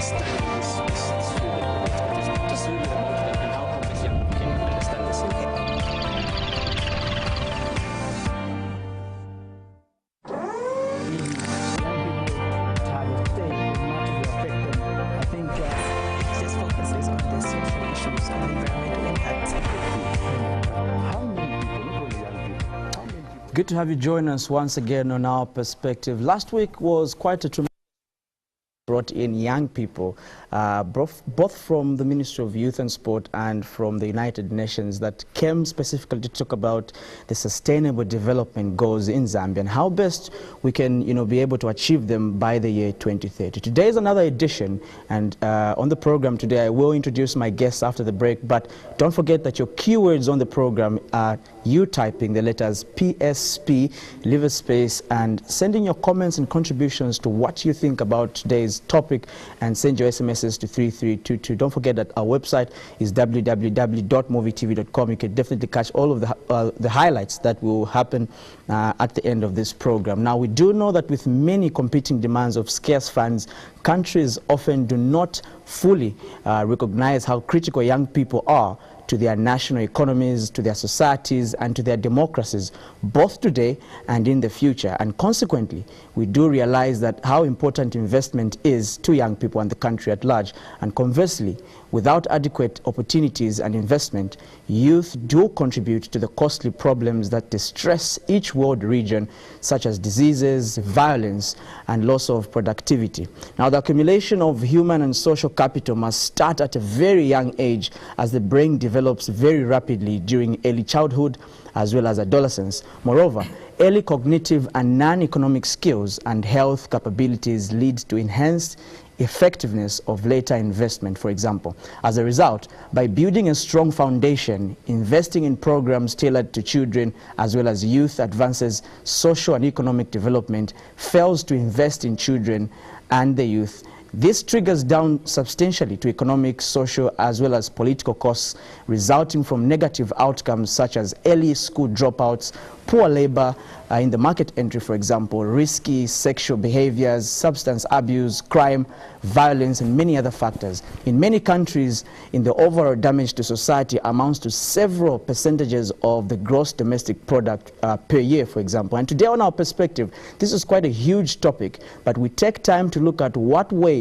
Good to have you join us once again on Our Perspective. Last week was quite a tremendous brought in young people, both from the Ministry of Youth and Sport and from the United Nations, that came specifically to talk about the sustainable development goals in Zambia and how best we can, be able to achieve them by the year 2030. Today is another edition, and on the program today I will introduce my guests after the break, but don't forget that your keywords on the program are you typing the letters PSP, leave a space, and sending your comments and contributions to what you think about today's topic, and send your SMSs to 3322. Don't forget that our website is www.movietv.com. You can definitely catch all of the highlights that will happen at the end of this program. Now, we do know that with many competing demands of scarce funds, countries often do not fully recognize how critical young people are to their national economies, to their societies, and to their democracies, both today and in the future. And consequently, we do realize that how important investment is to young people and the country at large. And conversely, without adequate opportunities and investment, youth do contribute to the costly problems that distress each world region, such as diseases, violence, and loss of productivity. Now, the accumulation of human and social capital must start at a very young age, as the brain develops very rapidly during early childhood as well as adolescence. Moreover, early cognitive and non-economic skills and health capabilities lead to enhanced effectiveness of later investment, for example. As a result, by building a strong foundation, investing in programs tailored to children as well as youth advances social and economic development, fails to invest in children and the youth. This triggers down substantially to economic, social, as well as political costs, resulting from negative outcomes such as early school dropouts, poor labor in the market entry, for example, risky sexual behaviors, substance abuse, crime, violence, and many other factors. In many countries, in the overall damage to society amounts to several percentages of the gross domestic product per year, for example. And today on Our Perspective, this is quite a huge topic, but we take time to look at what ways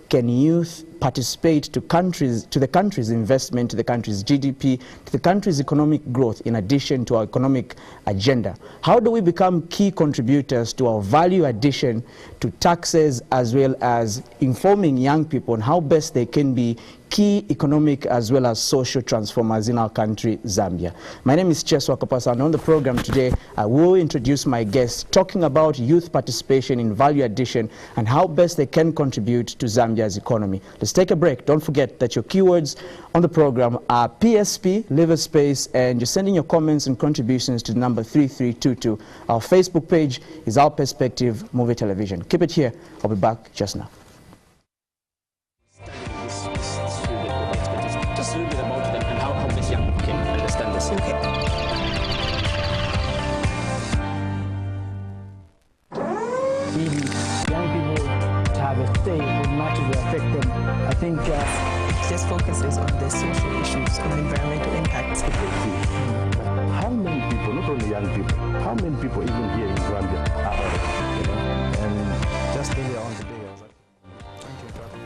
can youth participate to the country's investment, to the country's GDP, to the country's economic growth, in addition to our economic agenda. How do we become key contributors to our value addition to taxes, as well as informing young people on how best they can be key economic as well as social transformers in our country, Zambia? My name is Cheswa Kapasa, and on the program today, I will introduce my guests talking about youth participation in value addition and how best they can contribute to Zambia's economy. Let's take a break. Don't forget that your keywords on the program are PSP, leave a space, and you're sending your comments and contributions to the number 3322. Our Facebook page is Our Perspective Movie Television. Keep it here. I'll be back just now. Just a little bit about them and how this young people can understand this. Okay. Really, young people to have a say would not really affect them. I think just focuses on the social issues and environmental impacts. How many people, not only young people, how many people even here in Zambia are and just earlier on today,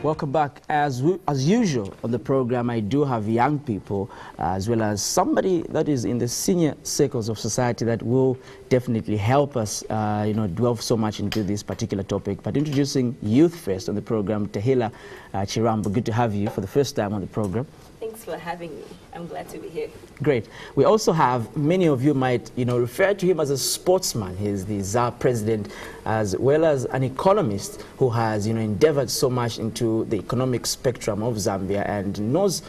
Welcome back. As usual on the program, I do have young people as well as somebody that is in the senior circles of society that will definitely help us delve so much into this particular topic. But introducing youth first on the program, Tahila Chirambo. Good to have you for the first time on the program. Thanks for having me. I'm glad to be here. Great. We also have, many of you might refer to him as a sportsman. He's the ZAR president, as well as an economist who has endeavored so much into the economic spectrum of Zambia and knows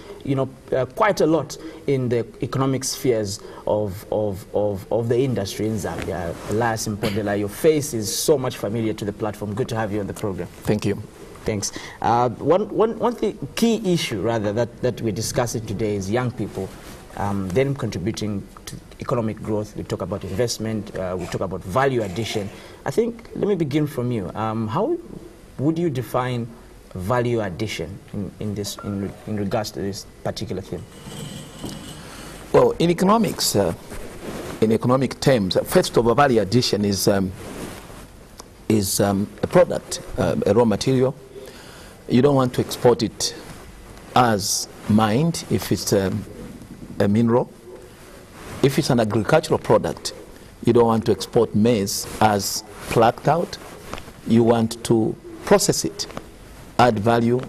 quite a lot in the economic spheres of the industry in Zambia. Elias Mpondela, your face is so much familiar to the platform. Good to have you on the program. Thank you. Thanks. One key issue, rather, that we're discussing today is young people, them contributing to economic growth. We talk about investment, we talk about value addition. I think, let me begin from you. How would you define value addition in regards to this particular theme? Well, in economics, in economic terms, first of all, value addition is a product, a raw material. You don't want to export it as mined if it's a mineral. If it's an agricultural product, you don't want to export maize as plucked out. You want to process it, add value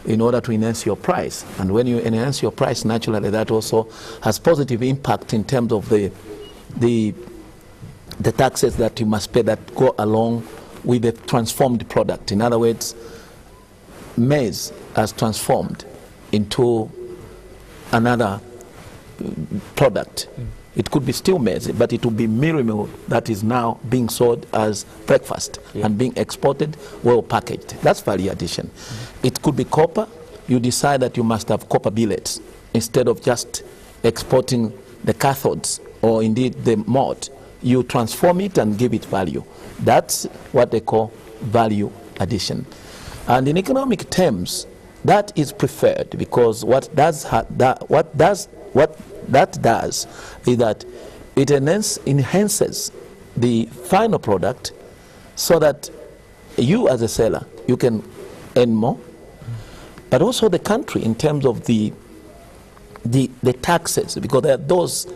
in order to enhance your price. And when you enhance your price, naturally that also has positive impact in terms of the taxes that you must pay that go along with the transformed product. In other words, maize has transformed into another product. It could be still maize, but it will be meal that is now being sold as breakfast and being exported, well packaged. That's value addition. It could be copper. You decide that you must have copper billets instead of just exporting the cathodes or indeed the malt. You transform it and give it value. That's what they call value addition. And in economic terms, that is preferred because what that does is that it enhances the final product so that you as a seller, you can earn more, but also the country in terms of the taxes, because there are those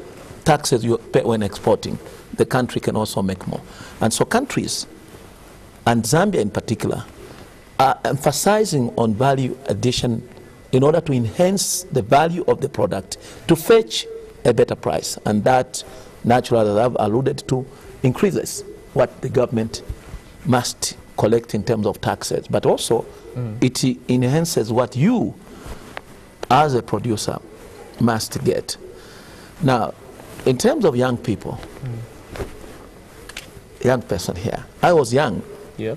taxes you pay when exporting, the country can also make more. And so countries, and Zambia in particular, are emphasizing on value addition in order to enhance the value of the product to fetch a better price. And that, naturally, as I've alluded to, increases what the government must collect in terms of taxes. But also, it enhances what you, as a producer, must get. Now, in terms of young people, young person here, I was young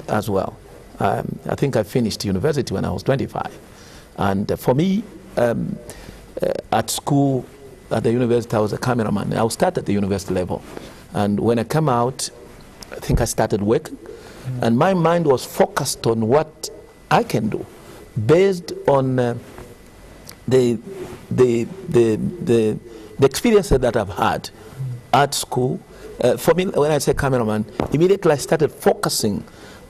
as well. I think I finished university when I was 25. And for me, at school, at the university, I was a cameraman. I started at the university level. And when I came out, I think I started working. And my mind was focused on what I can do based on the experiences that I've had at school. For me, when I say cameraman, immediately I started focusing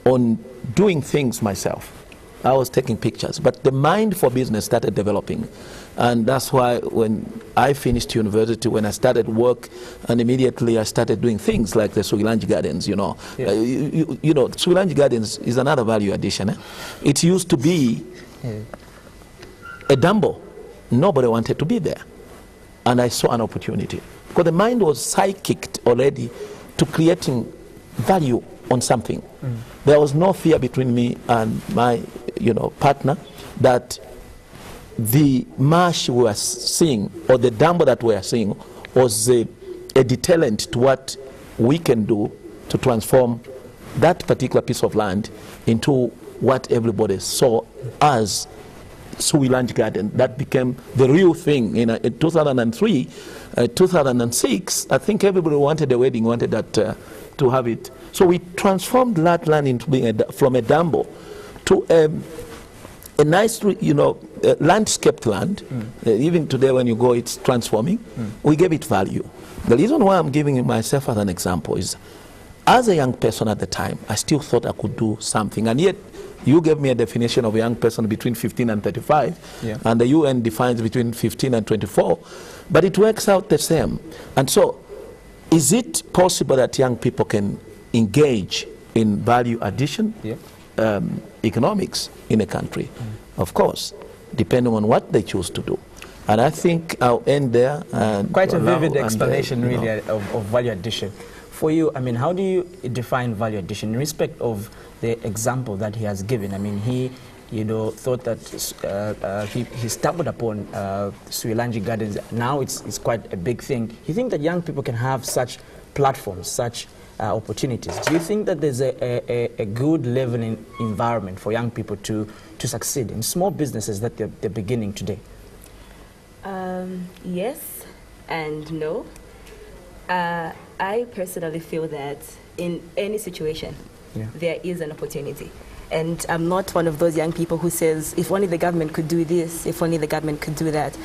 on doing things myself. I was taking pictures, but the mind for business started developing. And that's why when I finished university, when I started work, and immediately I started doing things like the Sugilanji Gardens, you know. You know, Sugilanji Gardens is another value addition. It used to be a dumbo. Nobody wanted to be there. And I saw an opportunity. Because the mind was psychicked already to creating value on something. There was no fear between me and my partner that the marsh we were seeing or the dumbo that we were seeing was a deterrent to what we can do to transform that particular piece of land into what everybody saw as Sugilanji Garden. That became the real thing in 2003, 2006. I think everybody wanted a wedding, wanted that to have it. So we transformed that land into being from a dumbo to a nice, landscaped land. Even today when you go, it's transforming. We gave it value. The reason why I'm giving myself as an example is, as a young person at the time, I still thought I could do something. And yet, you gave me a definition of a young person between 15 and 35, and the UN defines between 15 and 24. But it works out the same. And so, is it possible that young people can engage in value addition economics in a country? Of course, depending on what they choose to do. And I think I'll end there. And quite a vivid explanation, really, of value addition. For you, I mean, how do you define value addition in respect of the example that he has given? I mean, he, thought that he stumbled upon Sugilanji Gardens. Now it's quite a big thing. You think that young people can have such platforms, such opportunities? Do you think that there's a good leveling environment for young people to succeed in small businesses that they're beginning today? Yes and no. I personally feel that in any situation, there is an opportunity. And I'm not one of those young people who says, if only the government could do this, if only the government could do that.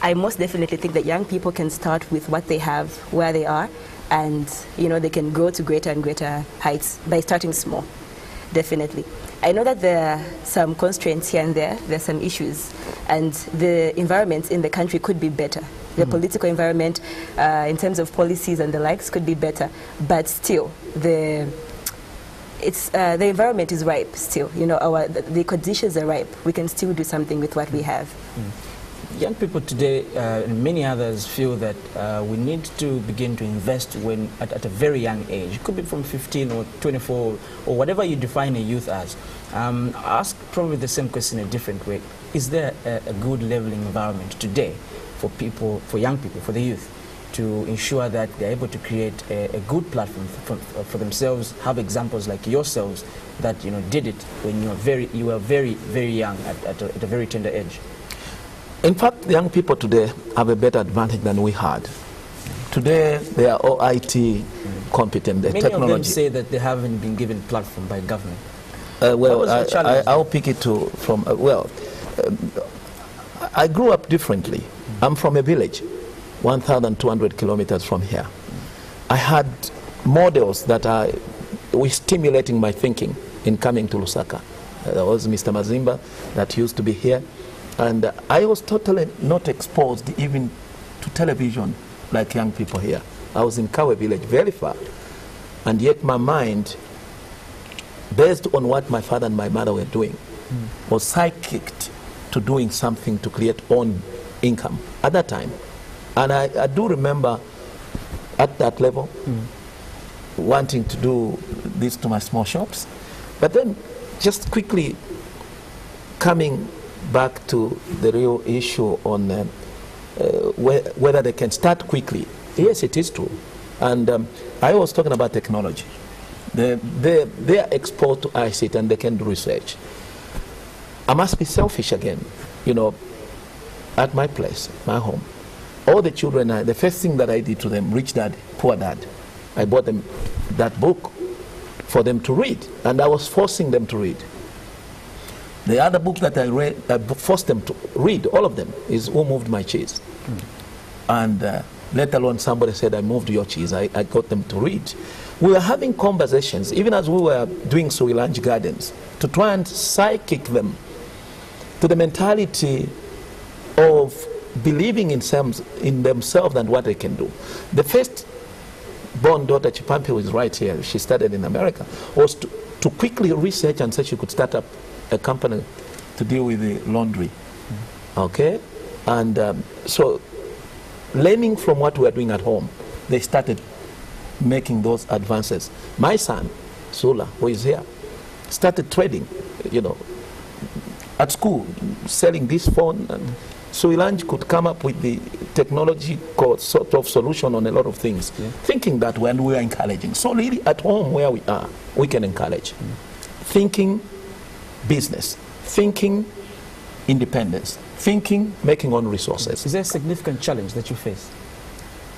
I most definitely think that young people can start with what they have, where they are, and they can grow to greater and greater heights by starting small, definitely. I know that there are some constraints here and there, there are some issues, and the environment in the country could be better. The political environment, in terms of policies and the likes, could be better, but still, the environment is ripe still. The conditions are ripe. We can still do something with what we have. Young people today and many others feel that we need to begin to invest at a very young age. It could be from 15 or 24 or whatever you define a youth as. Ask probably the same question in a different way. Is there a good leveling environment today for people, for young people, for the youth, to ensure that they're able to create a good platform for themselves, have examples like yourselves that did it when you were very, very young at a very tender age? In fact, the young people today have a better advantage than we had. Today, they are all IT competent, the Many technology. of them say that they haven't been given platform by government. I'll pick it from, I grew up differently. I'm from a village, 1,200 kilometers from here. I had models that were stimulating my thinking in coming to Lusaka. There was Mr. Mazimba that used to be here. And I was totally not exposed even to television like young people here. I was in Kawe village, very far. And yet my mind, based on what my father and my mother were doing, was psychicked to doing something to create own income at that time. And I do remember at that level wanting to do this to my small shops. But then just quickly coming back to the real issue on whether they can start quickly. Yes, it is true. And I was talking about technology. They are exposed to ICT and they can do research. I must be selfish again. At my place, my home, all the children, the first thing that I did to them, Rich Dad, Poor Dad, I bought them that book for them to read. And I was forcing them to read. The other book that I read, I forced them to read, all of them, is Who Moved My Cheese? And let alone somebody said, I moved your cheese. I got them to read. We were having conversations, even as we were doing Suilanj Gardens, to try and psychic them to the mentality of believing in themselves and what they can do. The first born daughter, Chipampi, who is right here, she studied in America, was to quickly research and say she could start up a company to deal with the laundry. Okay? And so learning from what we are doing at home, they started making those advances. My son, Sula, who is here, started trading, at school, selling this phone. And Suilanj could come up with the technological sort of solution on a lot of things, thinking that when we are encouraging. So really at home where we are, we can encourage. Thinking business, thinking independence, thinking making own resources. Is there a significant challenge that you face?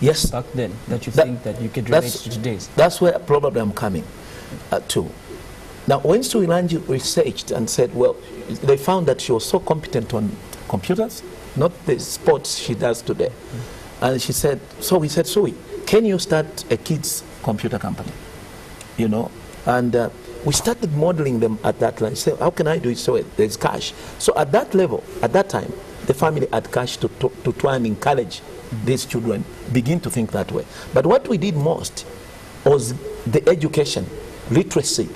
Yes. Back then, that you think that you could relate to today's? That's where probably I'm coming to. Now, when Suilanj researched and said, well, they found that she was so competent on computers, not the sports she does today. And she said, so we said, Sui, can you start a kids' computer company? And we started modeling them at that level. Say, how can I do it so there's cash? So at that level, at that time, the family had cash to try and encourage these children begin to think that way. But what we did most was the education, literacy,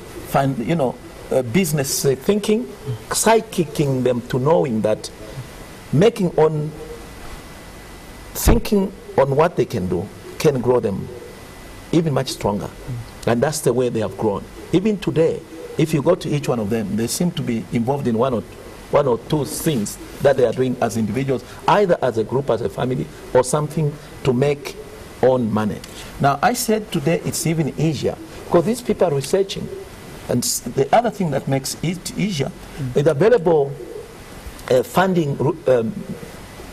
business thinking, psychicking them to knowing that thinking on what they can do can grow them even much stronger. And that's the way they have grown. Even today, if you go to each one of them, they seem to be involved in one or two things that they are doing as individuals, either as a group, as a family, or something to make own money. Now, I said today it's even easier because these people are researching. And the other thing that makes it easier is available funding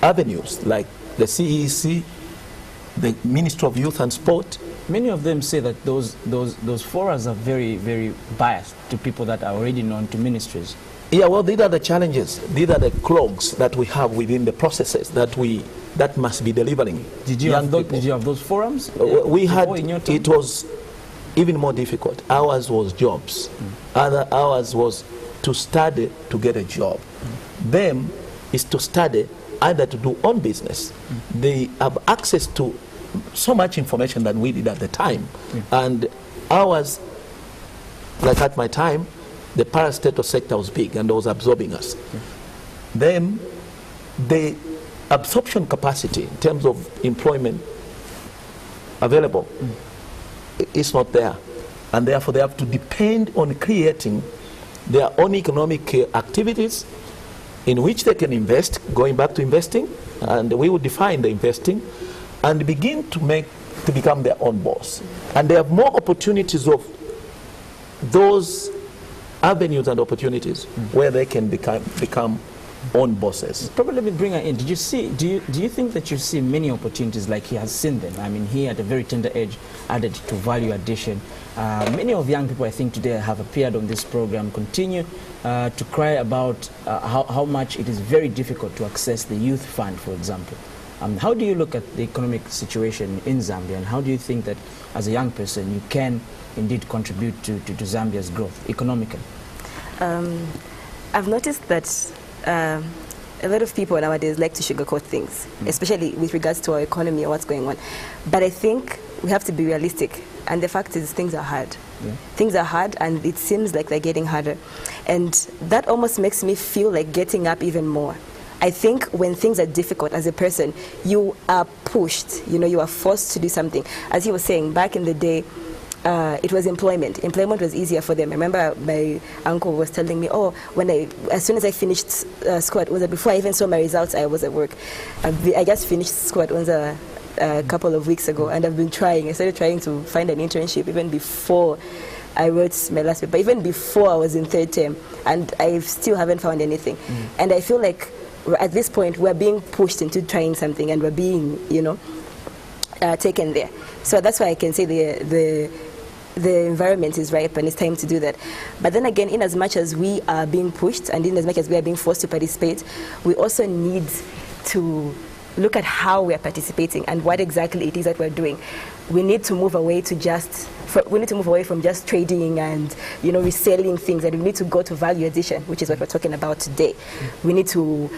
avenues like the CEC, the Ministry of Youth and Sport, Many of them say that those forums are very, very biased to people that are already known to ministries. Yeah, well, these are the challenges. These are the clogs that we have within the processes that must be delivering. Did you have those forums? We had. In your time? It was even more difficult. Ours was jobs. Other ours was to study to get a job. Them is to study either to do own business. They have access to so much information than we did at the time. And ours, like at my time, the parastatal sector was big and was absorbing us. Them, the absorption capacity in terms of employment available is not there. And therefore they have to depend on creating their own economic activities in which they can invest, going back to investing, and we will define the investing, and begin to become their own boss. And they have more opportunities of those avenues and opportunities where they can become own bosses. Probably bring her in. Do you think that you see many opportunities like he has seen them? I mean, he at a very tender age added to value addition. Many of young people, I think, today have appeared on this program, continue to cry about how much it is very difficult to access the youth fund, for example. How do you look at the economic situation in Zambia, and how do you think that as a young person you can indeed contribute to Zambia's growth economically? I've noticed that a lot of people nowadays like to sugarcoat things, especially with regards to our economy and what's going on. But I think we have to be realistic. And the fact is, things are hard. Yeah. Things are hard, and it seems like they're getting harder. And that almost makes me feel like getting up even more. I think when things are difficult as a person, you are pushed, you are forced to do something. As he was saying, back in the day, it was employment. Employment was easier for them. I remember my uncle was telling me, as soon as I finished school at UNZA, before I even saw my results, I was at work. I just finished school at UNZA a couple of weeks ago, and I've been trying. I started trying to find an internship even before I wrote my last paper, even before I was in third term, and I still haven't found anything. And I feel like at this point we're being pushed into trying something, and we're being, taken there. So that's why I can say the environment is ripe and it's time to do that. But then again, in as much as we are being pushed and in as much as we are being forced to participate, we also need to look at how we are participating and what exactly it is that we're doing. We need to move away from just trading and reselling things, and we need to go to value addition, which is what we're talking about today. We need to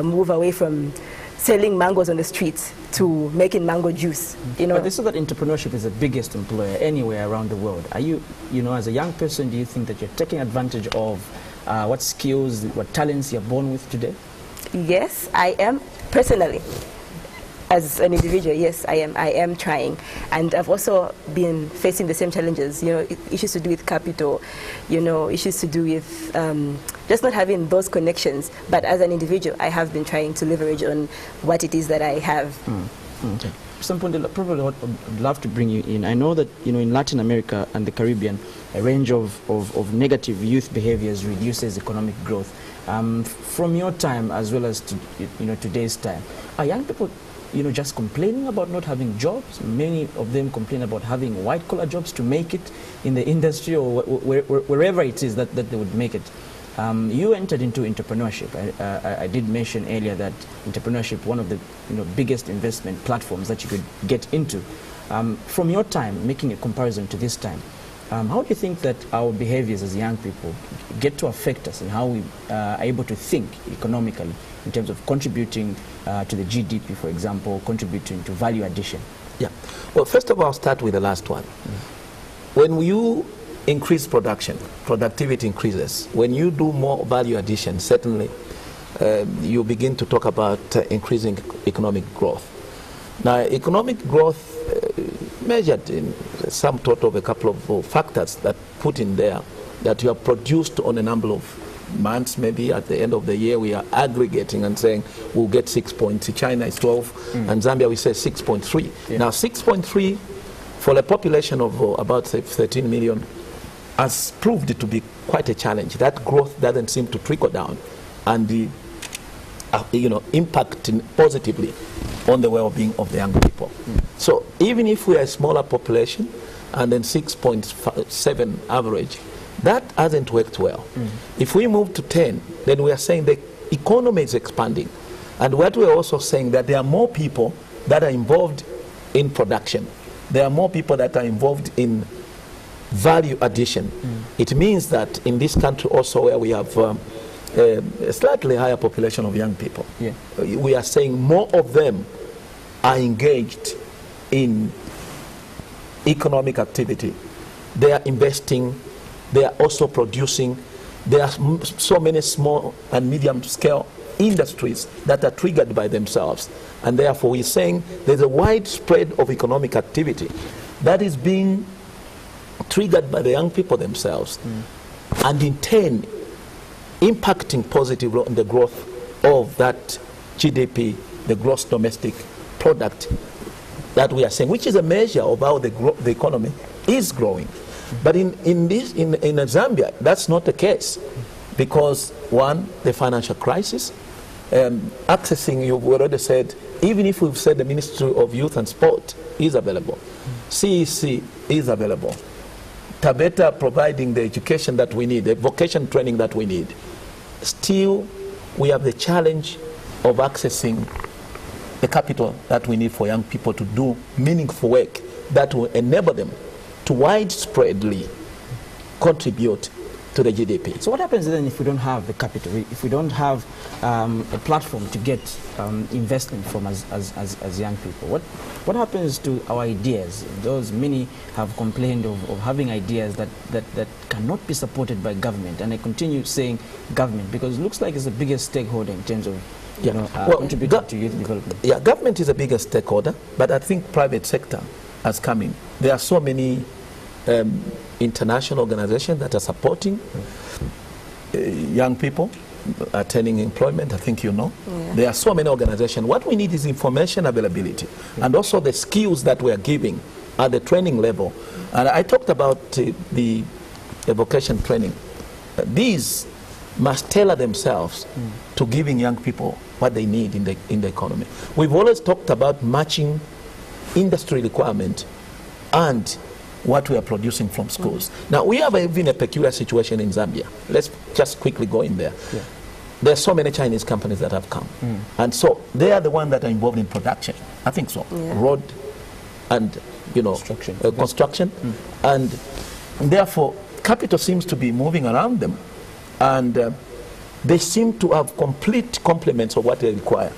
move away from selling mangoes on the streets to making mango juice. But they say that entrepreneurship is the biggest employer anywhere around the world. Are you, as a young person, do you think that you're taking advantage of what skills, what talents you're born with today? Yes, I am. Personally, as an individual, yes, I am trying. And I've also been facing the same challenges, issues to do with capital, issues to do with just not having those connections. But as an individual, I have been trying to leverage on what it is that I have. Okay. Sampundi, probably I'd love to bring you in. I know that, in Latin America and the Caribbean, a range of negative youth behaviors reduces economic growth. From your time as well as today's time, are young people just complaining about not having jobs? Many of them complain about having white-collar jobs to make it in the industry or wherever it is that they would make it. You entered into entrepreneurship. I did mention earlier that entrepreneurship, one of the biggest investment platforms that you could get into. From your time, making a comparison to this time, how do you think that our behaviors as young people get to affect us and how we are able to think economically in terms of contributing to the GDP, for example, contributing to value addition? Yeah. Well, first of all, I'll start with the last one. When you increase production, productivity increases. When you do more value addition, certainly you begin to talk about increasing economic growth. Now, economic growth measured in some total of a couple of factors that put in there that you have produced on a number of months. Maybe at the end of the year we are aggregating and saying we'll get 6 points. China is 12 and Zambia we say 6.3. Yeah. Now 6.3 for a population of about 13 million has proved to be quite a challenge. That growth doesn't seem to trickle down and impacting positively on the well-being of the young people. So even if we are a smaller population, and then 6.7 average, that hasn't worked well. If we move to 10, then we are saying the economy is expanding. And what we're also saying that there are more people that are involved in production. There are more people that are involved in value addition. It means that in this country also where we have a slightly higher population of young people, we are saying more of them are engaged in economic activity. They are investing, they are also producing. There are so many small and medium scale industries that are triggered by themselves. And therefore we're saying there's a widespread of economic activity that is being triggered by the young people themselves, and in turn impacting positively on the growth of that GDP, the gross domestic product that we are saying, which is a measure of how the economy is growing. But in Zambia, that's not the case, because one, the financial crisis, accessing, you've already said, even if we've said the Ministry of Youth and Sport is available, CEC is available, Tabeta providing the education that we need, the vocation training that we need, still we have the challenge of accessing the capital that we need for young people to do meaningful work that will enable them to widespreadly contribute to the GDP. So what happens then if we don't have the capital, if we don't have a platform to get investment from as young people? What happens to our ideas? Those many have complained of having ideas that cannot be supported by government, and I continue saying government because it looks like it's the biggest stakeholder in terms of contributing to youth development. Yeah, government is the biggest stakeholder, but I think private sector has come in. There are so many international organizations that are supporting young people attaining employment. I think you know. There are so many organizations. What we need is information availability, and also the skills that we are giving at the training level. And I talked about the vocation training. These must tailor themselves to giving young people what they need in the economy. We've always talked about matching industry requirement and what we are producing from schools. Now we have even a peculiar situation in Zambia. Let's just quickly go in there. There are so many Chinese companies that have come, and so they are the ones that are involved in production. I think so. Road and construction, and therefore capital seems to be moving around them, and they seem to have complete complements of what they require,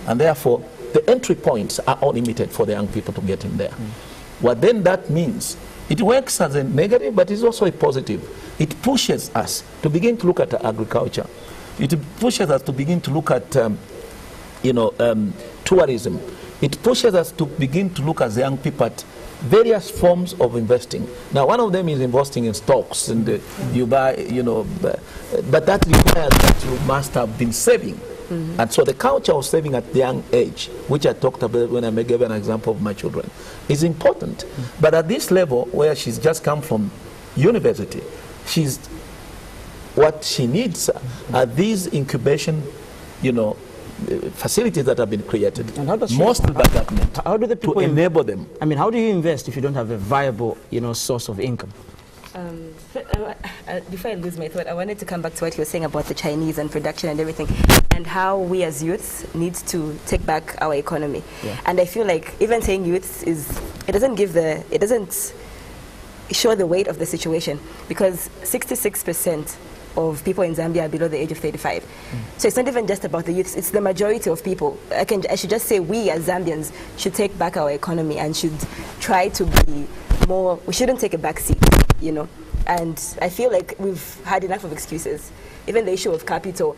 and therefore the entry points are unlimited for the young people to get in there. What then that means, it works as a negative, but it's also a positive. It pushes us to begin to look at agriculture. It pushes us to begin to look at tourism. It pushes us to begin to look as young people at various forms of investing. Now, one of them is investing in stocks, and you buy, but that requires that you must have been saving. And so the culture of saving at the young age, which I talked about when I gave an example of my children, is important. But at this level, where she's just come from university, what she needs are these incubation, facilities that have been created, mostly by government, how do the people to enable them. I mean, how do you invest if you don't have a viable, source of income? Before I lose my thought, I wanted to come back to what you were saying about the Chinese and production and everything, and how we as youths need to take back our economy. And I feel like even saying youths it doesn't show the weight of the situation, because 66% of people in Zambia are below the age of 35. So it's not even just about the youths, it's the majority of people. I should just say we as Zambians should take back our economy and should try to be more, we shouldn't take a back seat, And I feel like we've had enough of excuses. Even the issue of capital.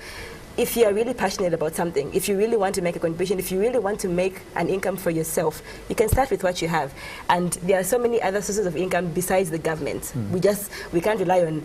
If you are really passionate about something, if you really want to make a contribution, if you really want to make an income for yourself, you can start with what you have. And there are so many other sources of income besides the government. We can't rely on,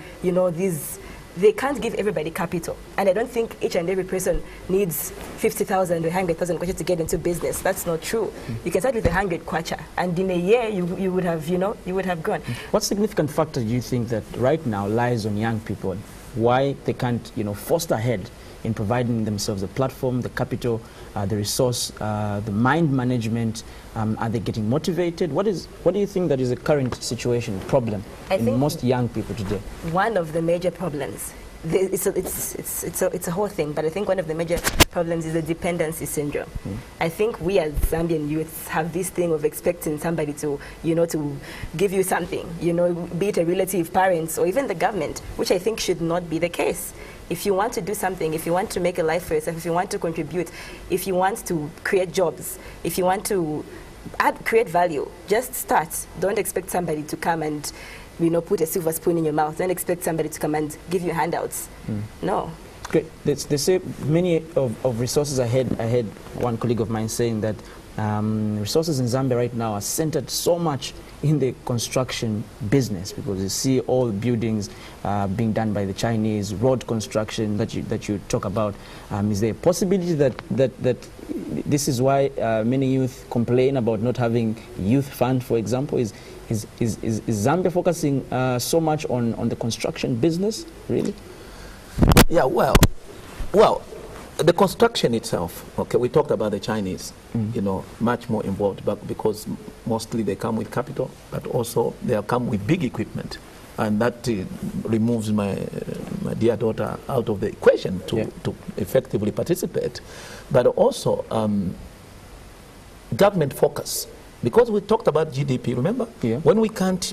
they can't give everybody capital. And I don't think each and every person needs 50,000 or 100,000 kwacha to get into business. That's not true. You can start with 100 kwacha, and in a year you would have grown. What significant factor do you think that right now lies on young people? Why they can't, force ahead in providing themselves the platform, the capital, the resource, the mind management? Are they getting motivated? What do you think that is the current situation, problem in most young people today? One of the major problems, it's a whole thing, but I think one of the major problems is the dependency syndrome. I think we as Zambian youths have this thing of expecting somebody to, to give you something, be it a relative, parents, or even the government, which I think should not be the case. If you want to do something, if you want to make a life for yourself, if you want to contribute, if you want to create jobs, if you want to create value, just start. Don't expect somebody to come and put a silver spoon in your mouth. Don't expect somebody to come and give you handouts. No. Great. They say many of resources ahead. I had one colleague of mine saying that resources in Zambia right now are centered so much in the construction business, because you see all buildings being done by the Chinese, road construction that you talk about. Is there a possibility that this is why many youth complain about not having youth fund, for example? Is Zambia focusing so much on the construction business, really? Yeah, well, the construction itself, okay, we talked about the Chinese, much more involved, but because mostly they come with capital, but also they come with big equipment. And that removes my dear daughter out of the equation to effectively participate. But also government focus. Because we talked about GDP, remember? Yeah. When we can't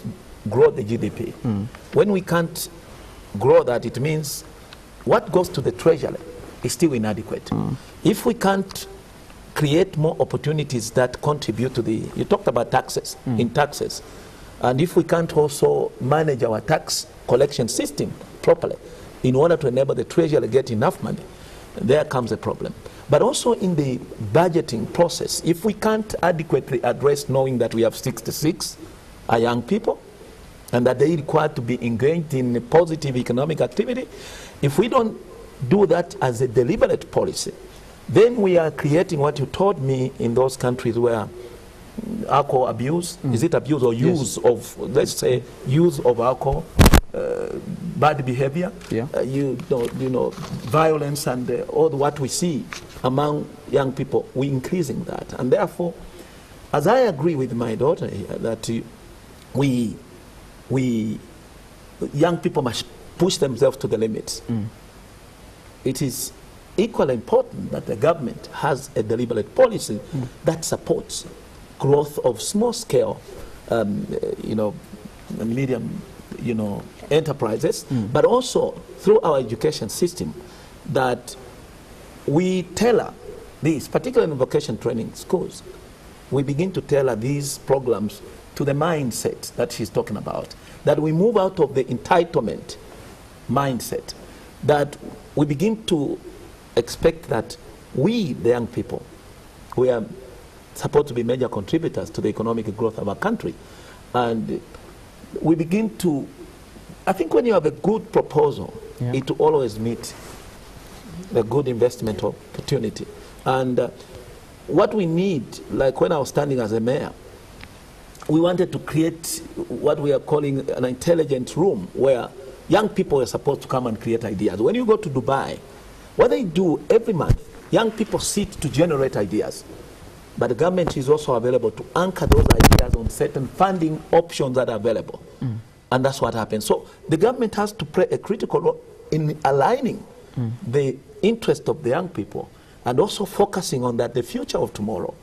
grow the GDP, when we can't grow that, it means what goes to the treasury is still inadequate. If we can't create more opportunities that contribute to you talked about taxes, in taxes, and if we can't also manage our tax collection system properly in order to enable the treasury to get enough money, there comes a problem. But also in the budgeting process, if we can't adequately address knowing that we have 66 young people and that they require to be engaged in positive economic activity, if we don't do that as a deliberate policy, then we are creating what you told me in those countries where alcohol abuse, is it abuse or use of, let's say, use of alcohol, bad behavior, violence, and all what we see among young people, we're increasing that. And therefore, as I agree with my daughter here, that young people must push themselves to the limits. It is equally important that the government has a deliberate policy that supports growth of small-scale, medium, enterprises, but also through our education system, that we tailor these, particularly in vocation training schools, we begin to tailor these programs to the mindset that she's talking about, that we move out of the entitlement mindset, that we begin to expect that we, the young people, we are supposed to be major contributors to the economic growth of our country. And we begin to, I think when you have a good proposal, it will always meet a good investment opportunity. And what we need, like when I was standing as a mayor, we wanted to create what we are calling an intelligent room where young people are supposed to come and create ideas. When you go to Dubai, what they do every month, young people sit to generate ideas. But the government is also available to anchor those ideas on certain funding options that are available. And that's what happens. So the government has to play a critical role in aligning the interest of the young people and also focusing on that the future of tomorrow.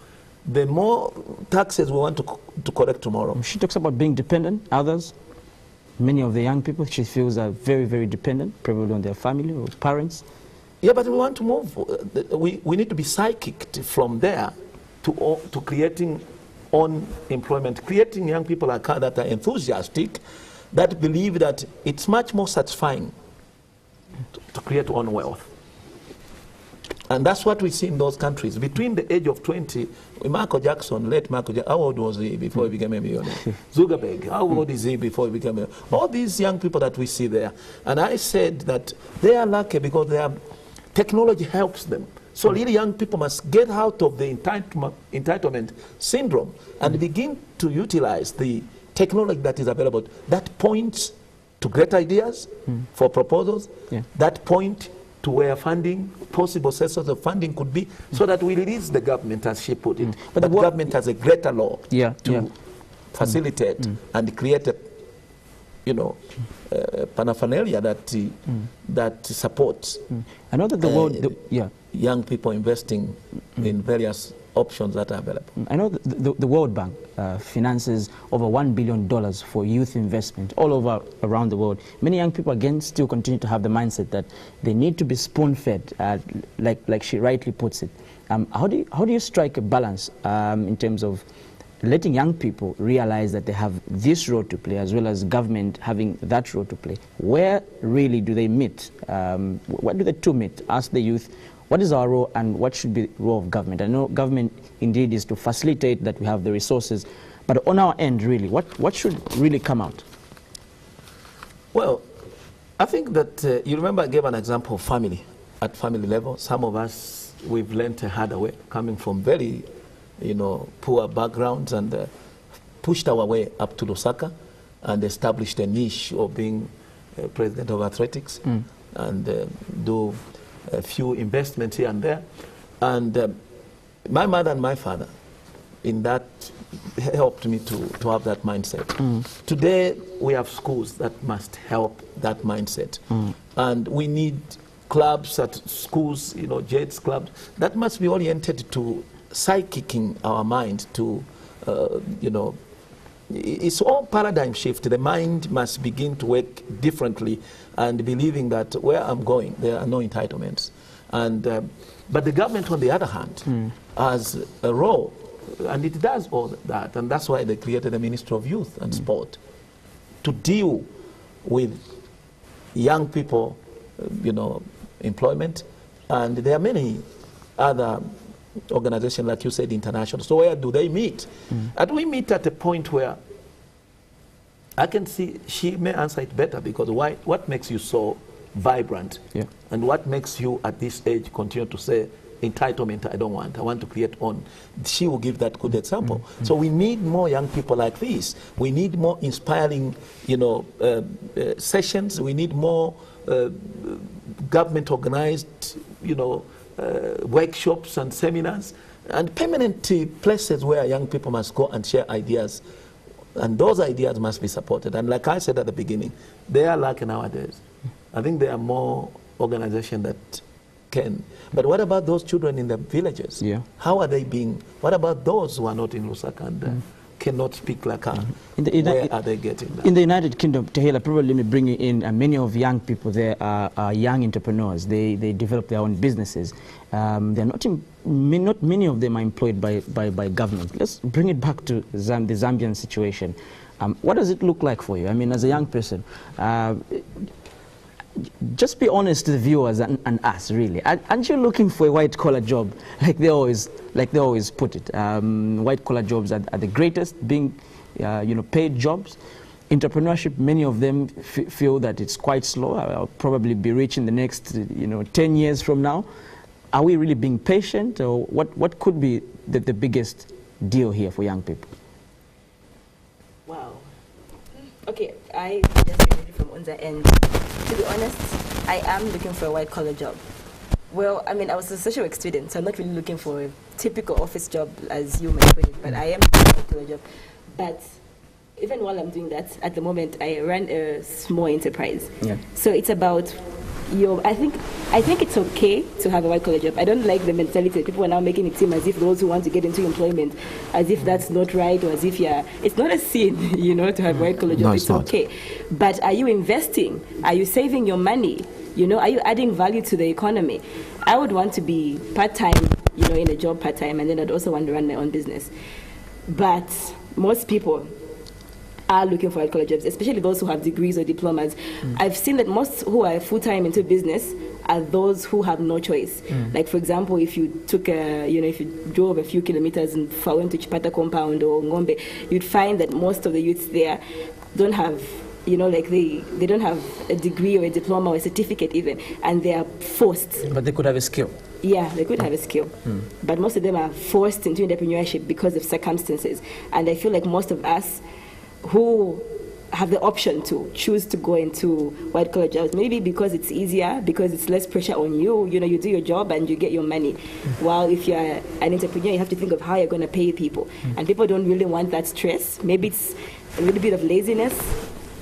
The more taxes we want to collect tomorrow. She talks about being dependent. Others, many of the young people, she feels are very, very dependent, probably on their family or parents. Yeah, but we want to move. We need to be psychic from there to creating own employment, creating young people like her that are enthusiastic, that believe that it's much more satisfying to create own wealth. And that's what we see in those countries. Between the age of 20, Michael Jackson, late Michael Jackson, how old was he before he became a millionaire? Zuckerberg, how old is he before he became a millionaire? All these young people that we see there. And I said that they are lucky because technology helps them. So really young people must get out of the entitlement syndrome and begin to utilize the technology that is available. That points to great ideas for proposals, that point to where funding, possible sources of funding could be, so that we release the government, as she put it. But the government has a greater law to facilitate and create a, paraphernalia that supports. I know that the world, young people investing in various options that are available. I know the World Bank finances over $1 billion for youth investment all over around the world. Many young people, again, still continue to have the mindset that they need to be spoon-fed, like she rightly puts it. How do you strike a balance in terms of letting young people realize that they have this role to play, as well as government having that role to play? Where really do they meet? Where do the two meet? Ask the youth, what is our role and what should be the role of government? I know government indeed is to facilitate that we have the resources, but on our end, really, what should really come out? Well, I think that, you remember I gave an example of family. At family level, some of us, we've learned a harder way, coming from very poor backgrounds, and pushed our way up to Lusaka and established a niche of being president of athletics and do a few investments here and there. And my mother and my father, in that, helped me to have that mindset. Today, we have schools that must help that mindset. And we need clubs at schools, Jets clubs, that must be oriented to psychicking our mind to, it's all paradigm shift. The mind must begin to work differently and believing that where I'm going, there are no entitlements. And, but the government, on the other hand, has a role, and it does all that. And that's why they created the Ministry of Youth and Sport, to deal with young people, employment. And there are many other organizations, like you said, international. So where do they meet? And we meet at a point where I can see she may answer it better, because what makes you so vibrant? And what makes you at this age continue to say, entitlement, I don't want, I want to create on? She will give that good example. So we need more young people like this. We need more inspiring, sessions. We need more government organized, workshops and seminars, and permanent places where young people must go and share ideas. And those ideas must be supported. And like I said at the beginning, they are lacking nowadays. I think there are more organizations that can. But what about those children in the villages? How are they being, what about those who are not in Lusaka and cannot speak like her? Where are they getting that? In the United Kingdom, Tahila, probably bringing in many of young people there are young entrepreneurs. They develop their own businesses. They're not many of them are employed by government. Let's bring it back to the Zambian situation. What does it look like for you? I mean, as a young person, just be honest to the viewers and us, really. Aren't you looking for a white-collar job, like they always put it? White-collar jobs are the greatest, being paid jobs. Entrepreneurship, many of them feel that it's quite slow. I'll probably be rich in the next 10 years from now. Are we really being patient, or what could be the biggest deal here for young people? Wow. Okay, I just read it from Unza, and to be honest, I am looking for a white-collar job. Well, I mean, I was a social work student, so I'm not really looking for a typical office job, as you might put it, but I am looking for a white-collar job. But even while I'm doing that, at the moment, I run a small enterprise. So it's about I think it's okay to have a white-collar job. I don't like the mentality that people are now making it seem as if those who want to get into employment, as if that's not right, or as if it's not a sin, to have a white-collar job. No, it's okay. But are you investing? Are you saving your money? Are you adding value to the economy? I would want to be part-time, in a job part-time, and then I'd also want to run my own business. But most people are looking for white-collar jobs, especially those who have degrees or diplomas. I've seen that most who are full-time into business are those who have no choice. Like, for example, if you took if you drove a few kilometers and went to Chipata compound or Ngombe, you'd find that most of the youths there don't have, they don't have a degree or a diploma or a certificate even, and they are forced. But they could have a skill. Yeah, they could have a skill. But most of them are forced into entrepreneurship because of circumstances. And I feel like most of us who have the option to choose to go into white collar jobs, maybe because it's easier, because it's less pressure on you. You know, you do your job and you get your money. While if you're an entrepreneur, you have to think of how you're going to pay people. And people don't really want that stress. Maybe it's a little bit of laziness,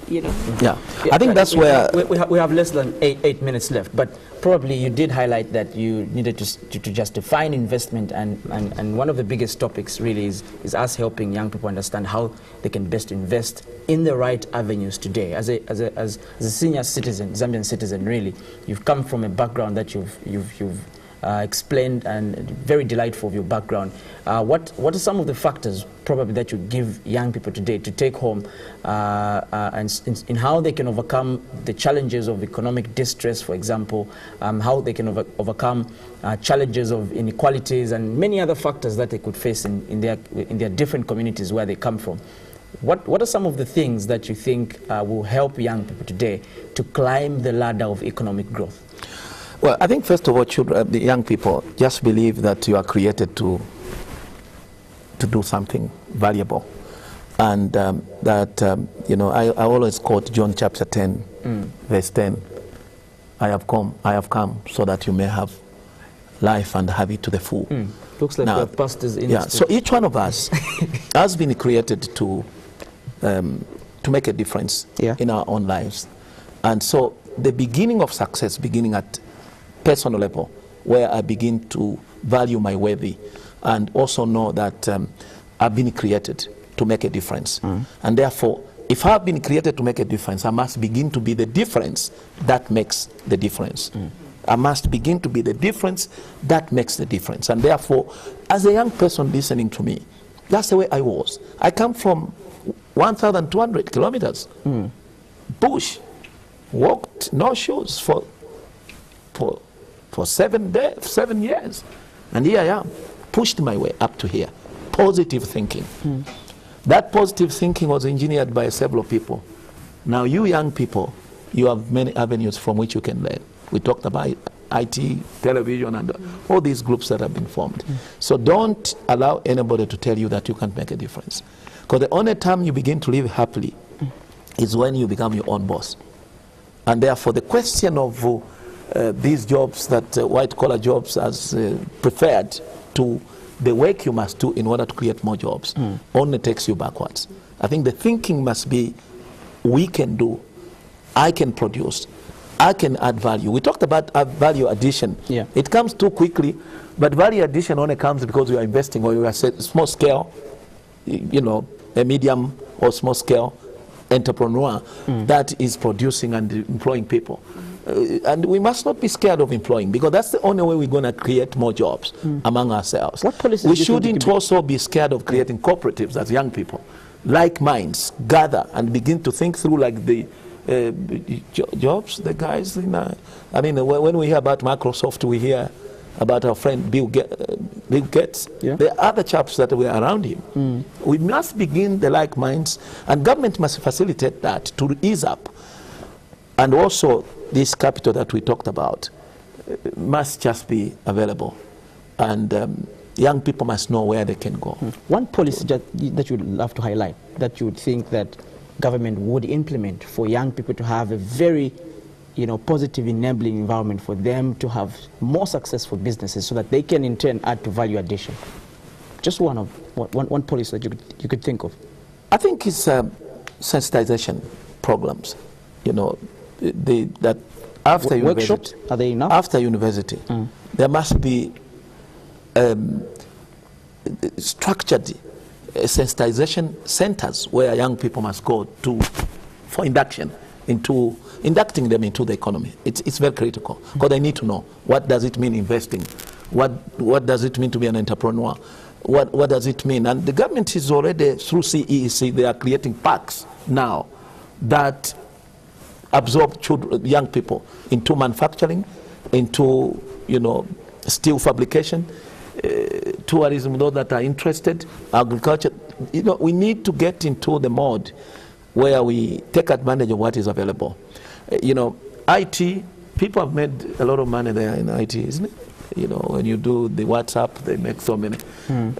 you know. Yeah, I think that's where... We have less than eight minutes left, but probably you did highlight that you needed to just define investment, and one of the biggest topics really is us helping young people understand how they can best invest in the right avenues today. As a senior citizen, Zambian citizen, really, you've come from a background that you've explained, and very delightful of your background. What are some of the factors probably that you give young people today to take home and in how they can overcome the challenges of economic distress, for example, how they can overcome challenges of inequalities and many other factors that they could face in their different communities where they come from? What are some of the things that you think will help young people today to climb the ladder of economic growth? Well, I think first of all, the young people just believe that you are created to do something valuable, and you know, I always quote John chapter 10, verse 10. I have come so that you may have life and have it to the full. Looks like the pastors in. Yeah. So each one of us has been created to make a difference in our own lives, and so the beginning of success, beginning at personal level, where I begin to value my worthy and also know that I've been created to make a difference. And therefore, if I've been created to make a difference, I must begin to be the difference that makes the difference. I must begin to be the difference that makes the difference. And therefore, as a young person listening to me, that's the way I was. I come from 1,200 kilometers, bush, walked no shoes for 7 years, and here I am, pushed my way up to here. Positive thinking. That positive thinking was engineered by several people. Now you young people, you have many avenues from which you can learn. We talked about IT, television, and all these groups that have been formed. So don't allow anybody to tell you that you can't make a difference, because the only time you begin to live happily is when you become your own boss. And therefore the question of these jobs, that white-collar jobs as preferred to the work you must do in order to create more jobs, only takes you backwards. I think the thinking must be, we can do, I can produce, I can add value. We talked about value addition. Yeah. It comes too quickly, but value addition only comes because you are investing, or you are small scale, you know, a medium or small scale entrepreneur that is producing and employing people. And we must not be scared of employing, because that's the only way we're going to create more jobs among ourselves. What policies we do you think shouldn't also be scared of creating cooperatives as young people. Like minds, gather and begin to think through, like the jobs, the guys in, I mean, when we hear about Microsoft, we hear about our friend Bill Gates. Yeah. There are other chaps that were around him. We must begin the like minds, and government must facilitate that to ease up. And also, this capital that we talked about must just be available, and young people must know where they can go. One policy that you'd love to highlight, that you would think that government would implement for young people to have a very, you know, positive enabling environment for them to have more successful businesses, so that they can in turn add to value addition. Just one policy that you could think of. I think it's sensitization programs. You know, that after workshops, university, are they enough? After university, there must be structured sensitization centers where young people must go to for inducting them into the economy. It's very critical, because they need to know, what does it mean investing, what does it mean to be an entrepreneur, what does it mean. And the government is already, through CEEC, they are creating parks now that absorb young people into manufacturing, into, you know, steel fabrication, tourism, those that are interested, agriculture. You know, we need to get into the mode where we take advantage of what is available. You know, IT, people have made a lot of money there in IT, isn't it? You know, when you do the WhatsApp, they make so many.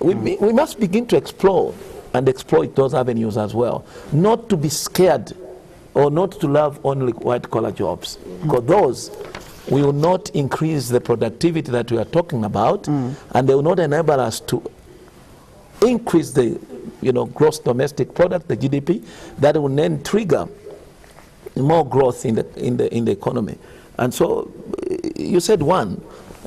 We must begin to explore and exploit those avenues as well. Not to be scared or not to love only white-collar jobs, because those will not increase the productivity that we are talking about, and they will not enable us to increase the gross domestic product, the GDP, that will then trigger more growth in the economy. And so you said one.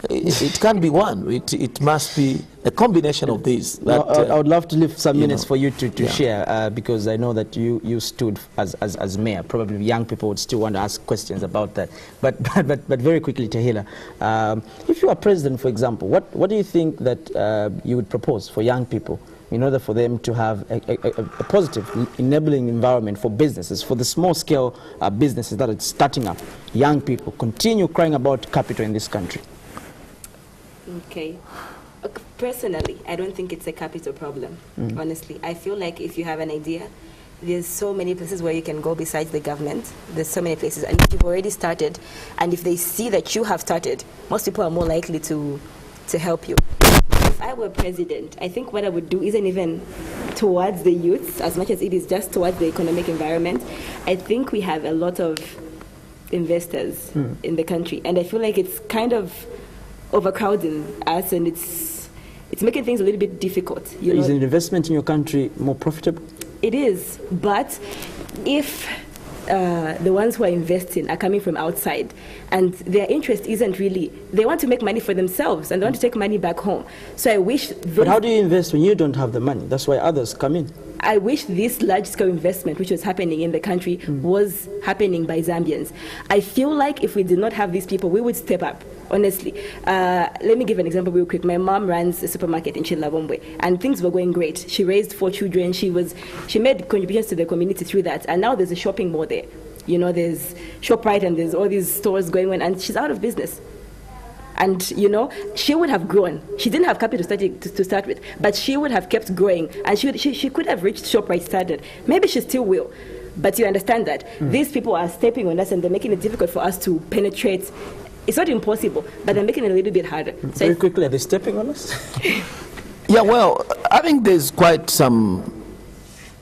It can't be one. It must be a combination of these. I would love to leave some minutes for you to share, because I know that you stood as mayor. Probably young people would still want to ask questions about that. But very quickly, Tahila, if you are president, for example, what do you think that you would propose for young people in order for them to have a positive, enabling environment for businesses, for the small-scale businesses that are starting up, young people continue crying about capital in this country? Okay. Personally, I don't think it's a capital problem, honestly. I feel like if you have an idea, there's so many places where you can go besides the government. There's so many places. And if you've already started, and if they see that you have started, most people are more likely to help you. If I were president, I think what I would do isn't even towards the youth, as much as it is just towards the economic environment. I think we have a lot of investors in the country, and I feel like it's kind of overcrowding us, and it's making things a little bit difficult. Is an investment in your country more profitable? It is, but if the ones who are investing are coming from outside, and their interest isn't really, they want to make money for themselves, and they want to take money back home. So I wish... But how do you invest when you don't have the money? That's why others come in. I wish this large-scale investment, which was happening in the country, was happening by Zambians. I feel like if we did not have these people, we would step up, honestly. Let me give an example real quick. My mom runs a supermarket in Chilabombwe, and things were going great. She raised 4 children. She made contributions to the community through that, and now there's a shopping mall there. There's ShopRite, and there's all these stores going on, and she's out of business. And, she would have grown. She didn't have capital to start with, but she would have kept growing. And she could have reached ShopRite standard. Maybe she still will. But you understand that these people are stepping on us, and they're making it difficult for us to penetrate. It's not impossible, but they're making it a little bit harder. So very quickly, are they stepping on us? Yeah, well, I think there's quite some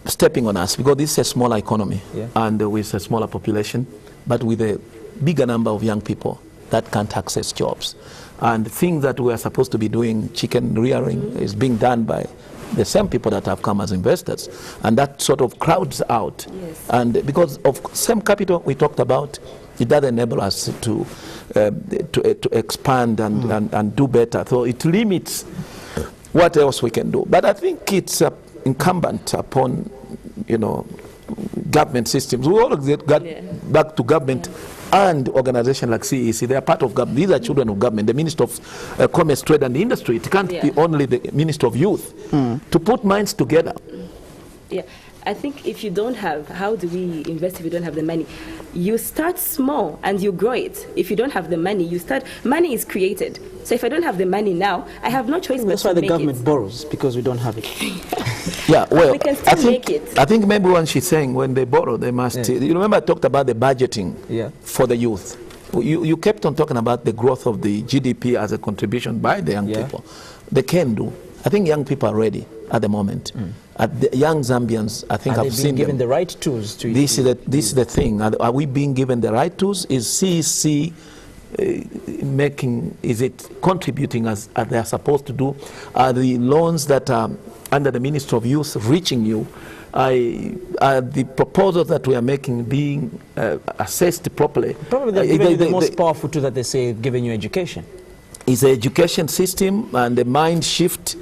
stepping on us, because this is a smaller economy, and with a smaller population, but with a bigger number of young people that can't access jobs. And things that we are supposed to be doing, chicken rearing, is being done by the same people that have come as investors. And that sort of crowds out. Yes. And because of same capital we talked about, it doesn't enable us to expand and do better. So it limits what else we can do. But I think it's incumbent upon, government systems. We all get back to government and organizations like CEC. They are part of government. These are children of government. The Minister of Commerce, Trade and Industry. It can't be only the Minister of Youth. To put minds together. Yeah. I think if you don't have, how do we invest if you don't have the money? You start small and you grow it. If you don't have the money, money is created. So if I don't have the money now, I have no choice but to make it. That's why the government borrows, because we don't have it. Yeah, well, we can still make it. I think maybe when she's saying when they borrow, they must. You remember I talked about the budgeting for the youth. You kept on talking about the growth of the GDP as a contribution by the young people. They can do. I think young people are ready at the moment. The young Zambians, I think, have seen being given the right tools to. This is the thing. Are we being given the right tools? Is CEC is it contributing as they are supposed to do? Are the loans that are under the Ministry of Youth reaching you? Are the proposals that we are making being assessed properly? Probably they're giving you the most powerful tool that they say, giving you education. Is the education system and the mind shift?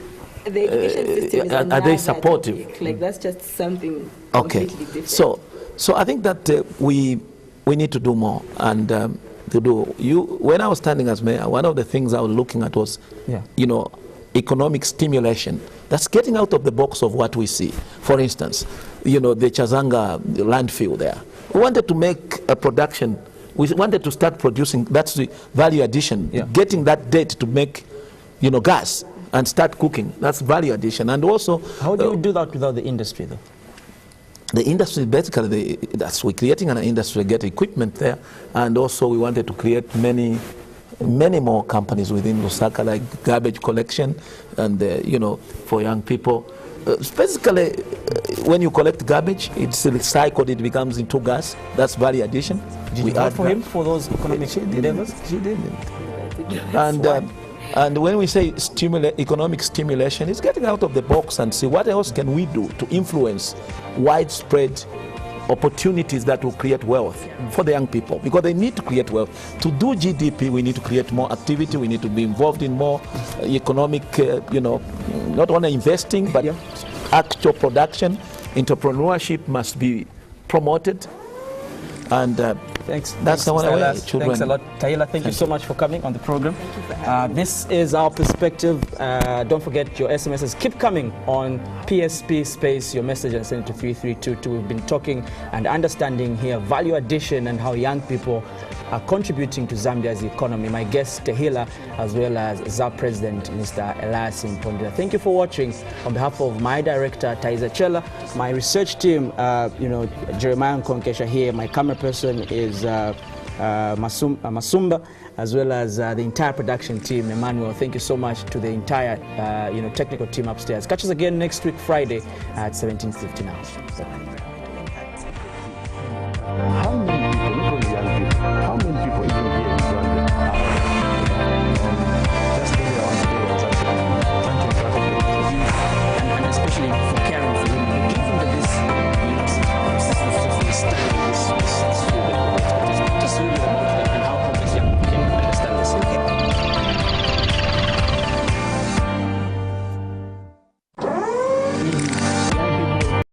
The education system is are they supportive? Topic. Like that's just something completely different. So I think that we need to do more and to do. When I was standing as mayor, one of the things I was looking at was, economic stimulation. That's getting out of the box of what we see. For instance, the Chazanga landfill there. We wanted to make a production. We wanted to start producing. That's the value addition. Getting that debt to make, gas and start cooking. That's value addition. And also, how do you do that without the industry, though? The industry, basically, we're creating an industry, get equipment there, and also we wanted to create many more companies within Lusaka, like garbage collection, and for young people, basically, when you collect garbage, it's recycled, it becomes into gas. That's value addition. Did you vote for him for those economic endeavors? She didn't. And when we say economic stimulation, it's getting out of the box and see what else can we do to influence widespread opportunities that will create wealth for the young people, because they need to create wealth. To do GDP, we need to create more activity, we need to be involved in more economic, not only investing, but actual production. Entrepreneurship must be promoted. And that's the one way. Thanks a lot, Taylor. Thank you so much for coming on the program. This is Our Perspective. Don't forget your SMSs. Keep coming on PSP space. Your message and send it to 3322. We've been talking and understanding here value addition and how young people are contributing to Zambia's economy. My guest, Tehila, as well as ZAP President, Mr. Elias Mpondera. Thank you for watching. On behalf of my director, Taiza Chela, my research team, Jeremiah Nkonkesha here, my camera person is Masumba, as well as the entire production team, Emmanuel. Thank you so much to the entire technical team upstairs. Catch us again next week, Friday at 17:50 now.